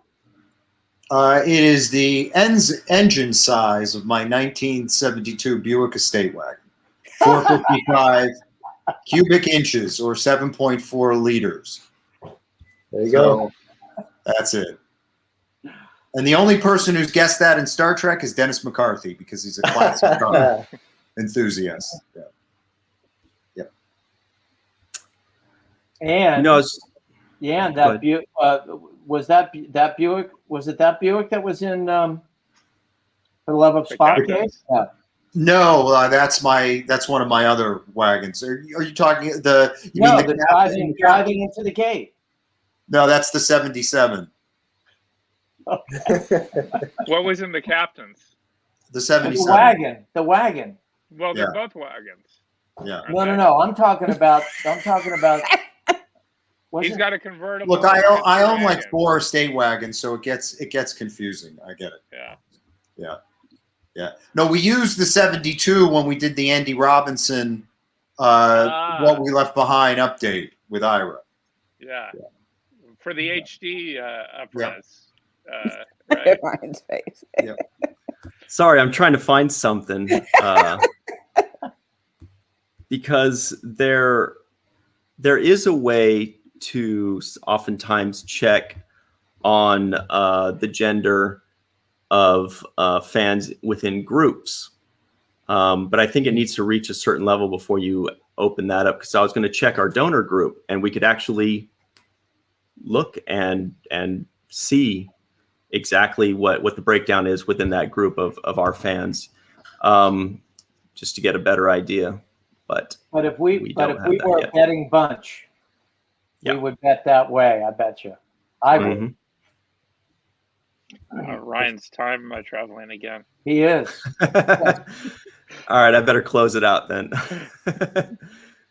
It is the engine size of my 1972 Buick estate wagon. 455 cubic inches or 7.4 liters. There you go. That's it. And the only person who's guessed that in Star Trek is Dennis McCarthy because he's a classic car enthusiast. Yeah. And No, and that Buick was that Buick? Was it that Buick that was in For the Love of Spock? Yeah. No, that's one of my other wagons. Are you talking mean the driving into the gate? No, that's the 77. Okay. What was in the captain's? The 77. The wagon. Well, they're both wagons. Yeah. No. I'm talking about. He's got a convertible. Look, I own like 4 estate wagons, so it gets confusing. I get it. Yeah. No, we used the 72 when we did the Andy Robinson What We Left Behind update with Ira. Yeah. For the HD upres. Right. Ryan's face. Yeah. sorry, I'm trying to find something because there is a way to oftentimes check on the gender of fans within groups. But I think it needs to reach a certain level before you open that up, because I was going to check our donor group and we could actually look and see exactly what the breakdown is within that group of our fans, just to get a better idea. But if we don't have that were yet. a betting bunch, Yeah. we would bet that way. I bet you. I would. Mhm. Ryan's time traveling again. He is. All right, I better close it out then.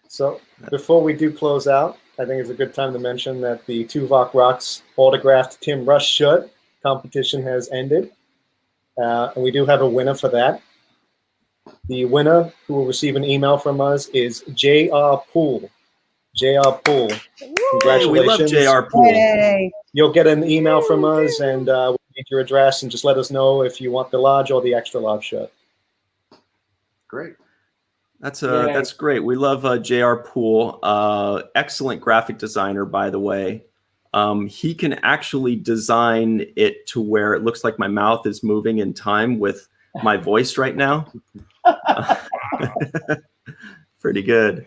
So before we do close out, I think it's a good time to mention that the Tuvok Rocks autographed Tim Rush shirt competition has ended, and we do have a winner for that. The winner who will receive an email from us is J.R. Poole. J.R. Poole, congratulations. We love J.R. Poole. Yay. You'll get an email from us, and we'll need your address, and just let us know if you want the large or the extra large shirt. Great. That's great. We love J.R. Poole. Excellent graphic designer, by the way. He can actually design it to where it looks like my mouth is moving in time with my voice right now. Pretty good.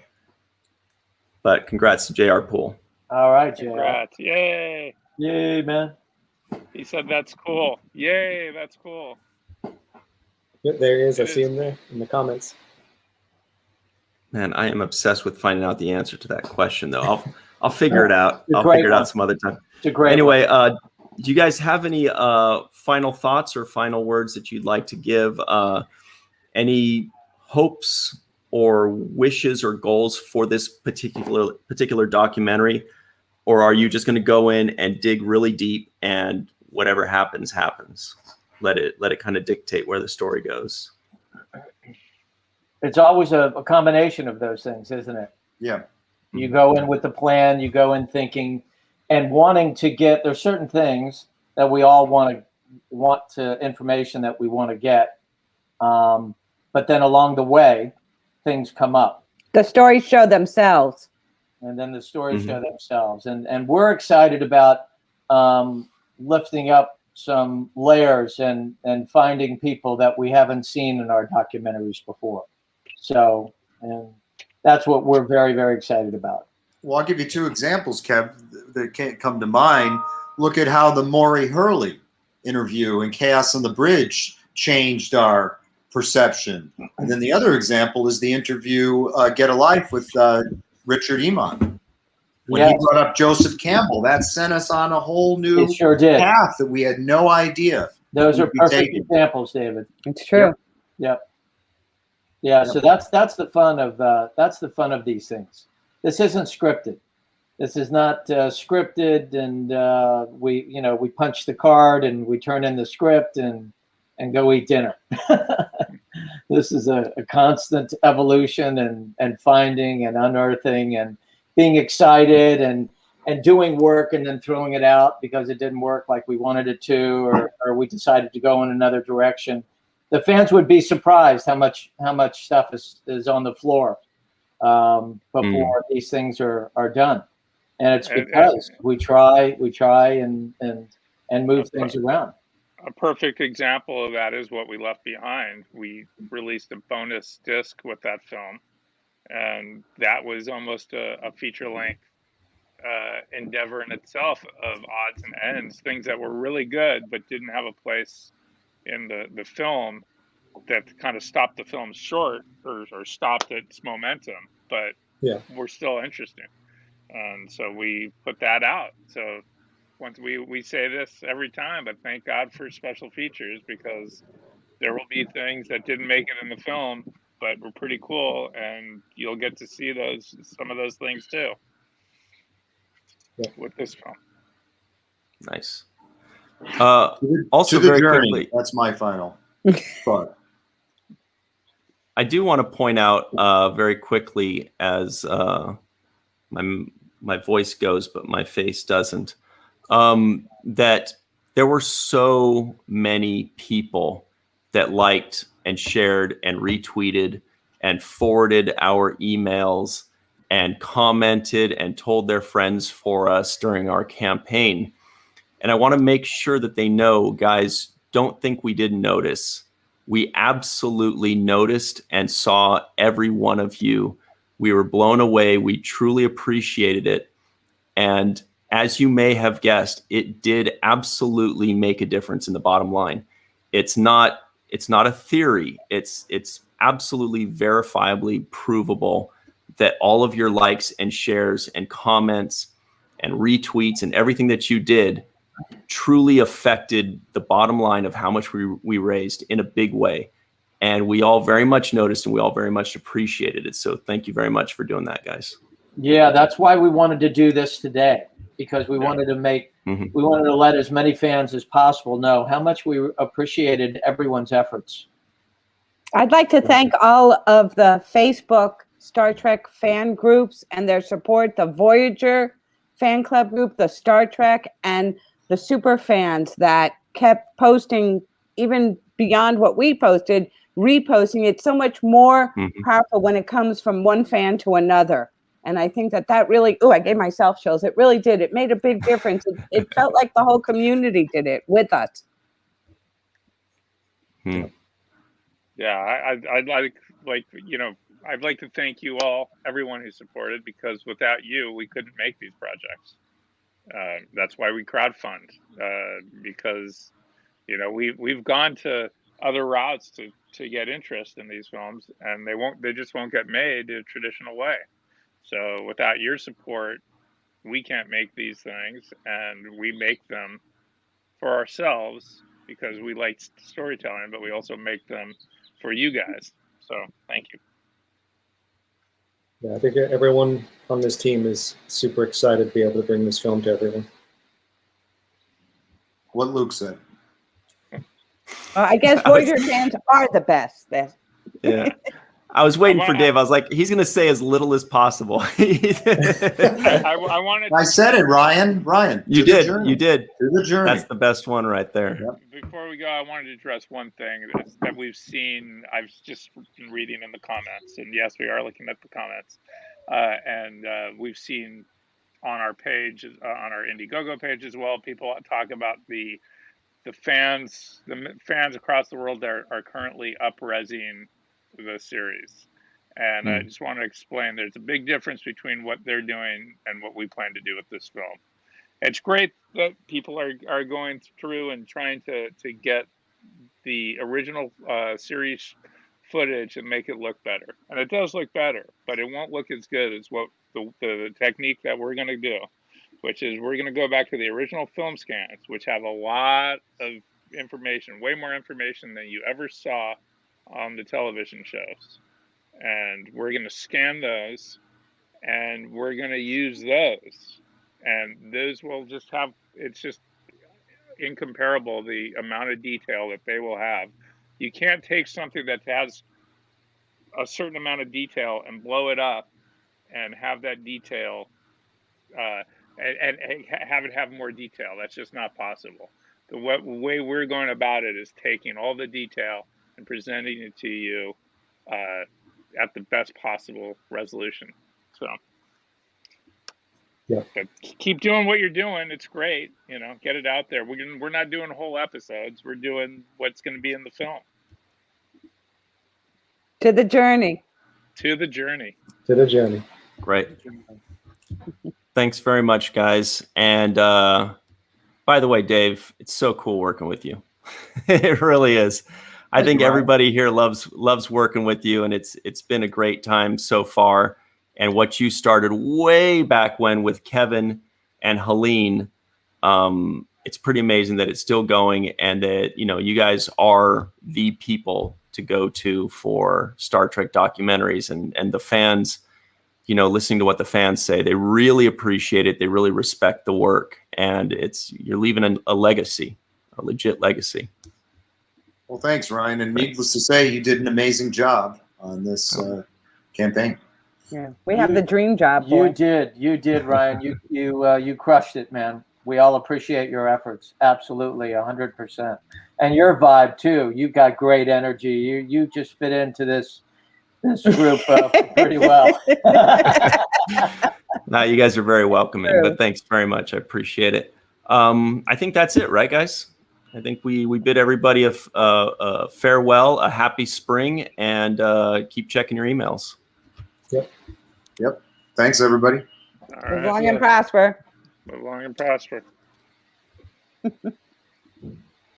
But congrats to J.R. Poole. All right, J.R. Congrats. Yay. Yay, man. He said that's cool. Yay, that's cool. Yep, there he is. I see him there in the comments. Man, I am obsessed with finding out the answer to that question, though. I'll figure it out. I'll great figure it one. out some other time. It's a great Anyway, do you guys have any final thoughts or final words that you'd like to give? Any hopes or wishes or goals for this particular documentary? Or are you just going to go in and dig really deep and whatever happens, happens? Let it kind of dictate where the story goes. It's always a combination of those things, isn't it? Yeah. You go in with the plan, you go in thinking and wanting to get, there's certain things that we all want to information that we want to get. But then along the way, things come up. The stories show themselves. And then the stories show themselves. And we're excited about lifting up some layers and finding people that we haven't seen in our documentaries before. So, and that's what we're very, very excited about. Well, I'll give you two examples, Kev, that can't come to mind. Look at how the Maury Hurley interview and Chaos on the Bridge changed our perception. And then the other example is the interview Get a Life with Richard Iman. When he brought up Joseph Campbell, that sent us on a whole new path that we had no idea. Those are perfect examples, David. It's true. Yep. Yeah, so that's the fun of these things. This isn't scripted. This is not scripted, and we punch the card and we turn in the script and go eat dinner. This is a constant evolution and finding and unearthing and being excited and doing work and then throwing it out because it didn't work like we wanted it to, or we decided to go in another direction. The fans would be surprised how much stuff is on the floor before these things are done, and it's because we try and move things around. A perfect example of that is What We Left Behind. We released a bonus disc with that film, and that was almost a feature-length endeavor in itself of odds and ends, things that were really good but didn't have a place in the film, that kind of stopped the film short or stopped its momentum, but were still interesting. And so we put that out. So once we say this every time, but thank God for special features, because there will be things that didn't make it in the film but were pretty cool, and you'll get to see some of those things too with this film. Nice. Also, very quickly, that's my final thought. I do want to point out very quickly, as my voice goes, but my face doesn't, that there were so many people that liked and shared and retweeted and forwarded our emails and commented and told their friends for us during our campaign. And I want to make sure that they know, guys, don't think we didn't notice. We absolutely noticed and saw every one of you. We were blown away. We truly appreciated it. And as you may have guessed, it did absolutely make a difference in the bottom line. It's not a theory. It's absolutely verifiably provable that all of your likes and shares and comments and retweets and everything that you did truly affected the bottom line of how much we raised in a big way. And we all very much noticed and we all very much appreciated it. So thank you very much for doing that, guys. Yeah, that's why we wanted to do this today. because we wanted to make, we wanted to let as many fans as possible know how much we appreciated everyone's efforts. I'd like to thank all of the Facebook Star Trek fan groups and their support, the Voyager fan club group, the Star Trek, and the super fans that kept posting even beyond what we posted, reposting. It's so much more powerful when it comes from one fan to another. And I think that that really, I gave myself chills. It really did. It made a big difference. It felt like the whole community did it with us. Yeah, I'd like, you know, I'd like to thank you all, everyone who supported, because without you, we couldn't make these projects. That's why we crowdfund, because, you know, we've gone to other routes to get interest in these films, and they just won't get made the traditional way. So without your support, we can't make these things, and we make them for ourselves because we like storytelling, but we also make them for you guys. So thank you. Yeah, I think everyone on this team is super excited to be able to bring this film to everyone. What Luke said. I guess Voyager fans are the best. Yeah. I was waiting for Dave. I was like, he's going to say as little as possible. I wanted. I said it, Ryan. You did. You did. To the journey. That's the best one right there. Yep. Before we go, I wanted to address one thing that we've seen. I've just been reading in the comments, and yes, we are looking at the comments, and we've seen on our page, on our Indiegogo page as well, people talk about the fans across the world that are currently uprezzing the series. And I just want to explain there's a big difference between what they're doing and what we plan to do with this film. It's great that people are going through and trying to get the original series footage and make it look better. And it does look better, but it won't look as good as what the technique that we're going to do, which is we're going to go back to the original film scans, which have a lot of information, way more information than you ever saw on the television shows. And we're going to scan those, and we're going to use those. And those will just have, it's just incomparable, the amount of detail that they will have. You can't take something that has a certain amount of detail and blow it up and have that detail and have it have more detail. That's just not possible. The way we're going about it is taking all the detail and presenting it to you at the best possible resolution. So, yeah, but keep doing what you're doing. It's great. You know, get it out there. We're not doing whole episodes. We're doing what's going to be in the film. To the journey. To the journey. To the journey. Great. Thanks very much, guys. And by the way, Dave, it's so cool working with you. It really is. I think everybody here loves working with you, and it's been a great time so far. And what you started way back when with Kevin and Helene, it's pretty amazing that it's still going, and that you guys are the people to go to for Star Trek documentaries, and the fans, listening to what the fans say, they really appreciate it. They really respect the work, and you're leaving a legacy, a legit legacy. Well, thanks, Ryan. And needless to say, you did an amazing job on this campaign. Yeah, we have the dream job. Boy. You did, Ryan. You crushed it, man. We all appreciate your efforts. Absolutely, 100%. And your vibe too. You've got great energy. You just fit into this group pretty well. No, you guys are very welcoming, but thanks very much. I appreciate it. I think that's it, right, guys? I think we bid everybody a farewell, a happy spring, and keep checking your emails. Yep. Thanks, everybody. All right. Live long and prosper. Live long and prosper.